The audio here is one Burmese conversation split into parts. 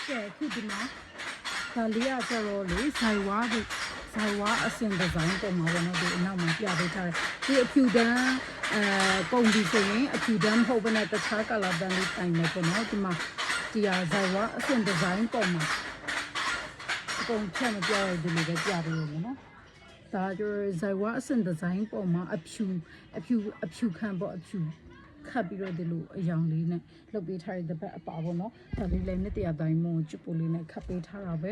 ခုဒီမှာဒါလေးကကျတော့လေဇိုင်ဝါအစင်ဒီဇိုင်းပုံမှာပေါ့နော်ဒီအနောက်မှာပြပေးထားတယ်ဒီအဖြူတန်းပုံဒီဆိုရင်အဖြူတန်းမဟုတ်ဘဲနဲ့တခြား color တန်းလေးတိုင်မယ်ပေါ့နော်ဒီမှာဒီဟာဇိုင်ဝါအစင်ဒီဇိုင်းပုံမှာအကုန်ချက်မပြရဒီလိုပဲပြပေးလို့နော်ဒါကျဇိုင်ဝါအစင်ဒီဇိုင်းပုံမှာအဖြူခံပေါ့အဖြူခတ်ပြီးတော့ဒီလိုအယောင်လေးနဲ့လုပ်ပေးထားတဲ့ဘက်အပါပေါ့နော်ဒါလေးလည်းနှစ်တရာတိုင်းမုံချစ်ပိုလေးနဲ့ခတ်ပေးထားတာပဲ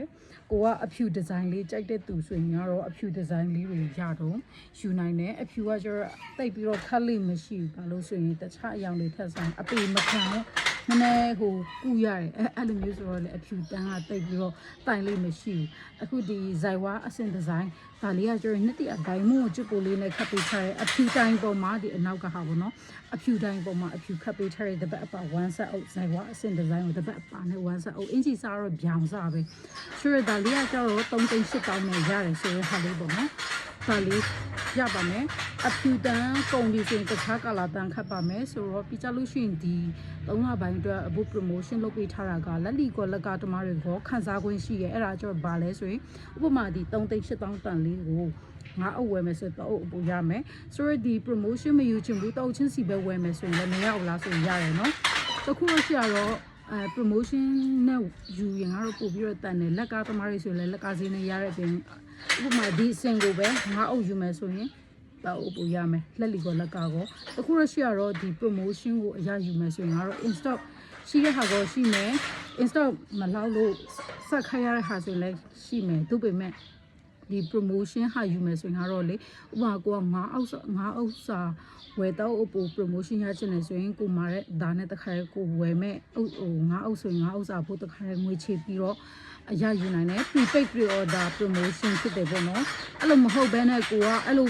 ကိုကအဖြူဒီဇိုင်းလေးကြိုက်တဲ့သူဆိုရင်ကတော့အဖြူဒီဇိုင်းလေးတွေရတော့ယူနိုင်တယ်အဖြူကကျတော့တိတ်ပြီးတော့ခတ်လိမ့်မရှိဘူးဘာလို့ဆိုရင်တခြားအယောင်တွေထက်ဆိုင်အပေမခံတော့နည်းနည်းဟိုကူရတယ်အဲ့လိုမျိုးဆိုတော့လေအဖြူတန်းကတိတ်ပြီးတော့တိုင်လိမ့်မရှိဘူးအခုဒီဇိုင်ဝါအစင်ဒီဇိုင်းဒါလေးကကျတော့နှစ်တရာတိုင်းမုံချစ်ပိုလေးနဲ့ခတ်ပေးထားတဲ့အဖြူတိုင်းပေါ်မှာဒီအနောက်ကဟာပေါ့နော်အဖြူတိုင်းပေါ်မှာအဖြူခတ်ပေးထားတဲ့တပတ်အပါ1ဆက်အုပ်ဇိုင်ဝါအစင်ဒီဇိုင်းကိုတပတ်အပါနဲ့1ဆက်အုပ်အင်ဂျီစားတော့ပြောင်စားပဲဆိုတော့ဒါလေးကကျတော့3,800နဲ့ရတယ်ဆိုတဲ့ဟာလေးပေါ့နော်ဒါလေးရပါမယ်အဖြူတန်းကုန်ပြီးဆိုရင်တခြား color တန်းခတ်ပါမယ်ဆိုတော့ပြီးကြလို့ရှိရင်ဒီ3လပိုင်းအတွက်အဖို့ promotion လုပ်ပေးထားတာကလက်လီကောလက်ကတမားတွေကိုခန်းစားခွင့်ရှိရဲအဲ့ဒါကျတော့ဘာလဲဆိုရင်ဥပမာဒီ3,800တန်လေးကိုငါအုပ်ဝယ်မယ်ဆိုတော့အုပ်အပူရမယ်ဆိုတော့ဒီ promotion မယူချင်ဘူးတောက်ချင်းစီပဲဝယ်မယ်ဆိုရင်လည်းမရဘူးလားဆိုရင်ရတယ်နော်တခုလို့ရှိရတော့ promotion နဲ့ယူရင်ကတော့ပို့ပြီးတော့တန်တယ်လက်ကားသမားတွေဆိုရင်လည်းလက်ကားဈေးနဲ့ရတဲ့အပြင်ဥပမာဒီအစင်ကိုပဲငါအုပ်ယူမယ်ဆိုရင်တော့အုပ်ပို့ရမယ်လက်လီကောလက်ကားကိုတခုလို့ရှိရတော့ဒီ promotion ကိုအရယူမယ်ဆိုရင်ကတော့ in stock ရှိတဲ့ဟာကိုရှိမယ် in stock မလောက်လို့ဆက်ခိုင်းရတဲ့ဟာဆိုရင်လည်းရှိမယ်သူ့ပေမဲ့ဒီ promotion ဟာယူမယ်ဆိုရင်ကတော့လေဥပမာကိုကငါအောက်စာဝယ်တော့အပူ promotion ရချင်တယ်ဆိုရင်ကိုမာတဲ့ဒါနဲ့တခါကိုဝယ်မဲ့ငါအောက်ဆိုရင်ငါအောက်စာဖို့တခါငွေချေပြီးတော့အရယူနိုင်တယ် prepaid pre-order promotion ဖြစ်တယ်ပေါ့နော်အဲ့လိုမဟုတ်ဘဲနဲ့ကိုကအဲ့လို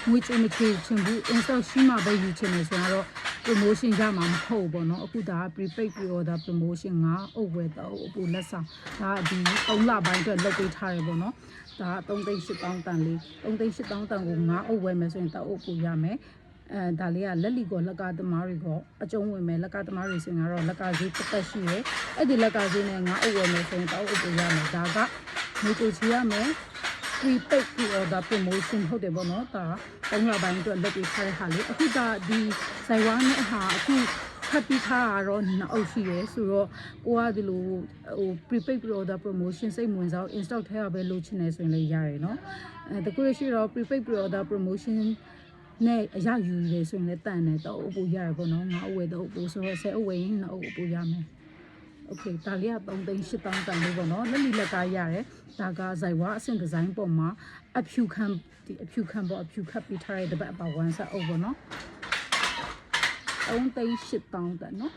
ငွေချေမချေချင်ဘူး install ရှိမှပဲယူချင်တယ်ဆိုရင်တော့ promotion ရမှာမဟုတ်ပေါ့နော်အခုဒါ prepaid pre-order promotion ငါအုပ်ဝယ်တော့အပူလက်ဆောင်ဒါဒီ3လပိုင်းအတွက်လုပ်ပေးထားတယ်ပေါ့နော်ဒါ3,800တန်လေး3,800တန်ကိုငါအုပ်ဝယ်မယ်ဆိုရင်တော့အုပ်ပို့ရမယ်ဒါလေးကလက်လီကိုလက်ကားသမားတွေကအကျုံးဝင်မယ်လက်ကားသမားတွေဆိုရင်ကတော့လက်ကားဈေးတစ်သက်ရှိတယ်အဲ့ဒီလက်ကားဈေးနဲ့ငါအုပ်ဝယ်မယ်ဆိုရင်တော့အုပ်ပို့ရမယ်ဒါကငွေကိုချီရမယ် prepaid pre-order promotion ဟုတ်တယ်ပေါ့နော်ဒါ3လပိုင်းအတွက်လုပ်ပေးထားတဲ့ဟာလေးအခုဒါဒီဇိုင်ဝါနဲ့ဟာအခုခတ်ပြီးထားတာတော့နှစ်အုပ်ရှိရဲဆိုတော့ကိုကဒီလိုဟို prepaid pre-order promotion စိတ်ဝင်စား install ထဲရပဲလုပ်ချင်နေဆိုရင်လည်းရတယ်နော်တကူရရှိတော့ prepaid pre-order promotion နဲ့အရယူရဆိုရင်လည်းတန်တယ်တော့အပူရတယ်ပေါ့နော်ငါအဝယ်တော့အပူဆိုတော့10အဝယ်ရင်2အပူရမယ်โอเคဒါလေးက3,800တန်လေးပေါ့နော်လက်လီလက်ကားရတယ်ဒါကဇိုင်ဝါအဆင့်ဒီဇိုင်းပေါ်မှာအဖြူခံပေါ့အဖြူခတ်ပြီးထားတဲ့တပတ်အပါ1ဆက်အုပ်ပေါ့နော်3,800တန်နော်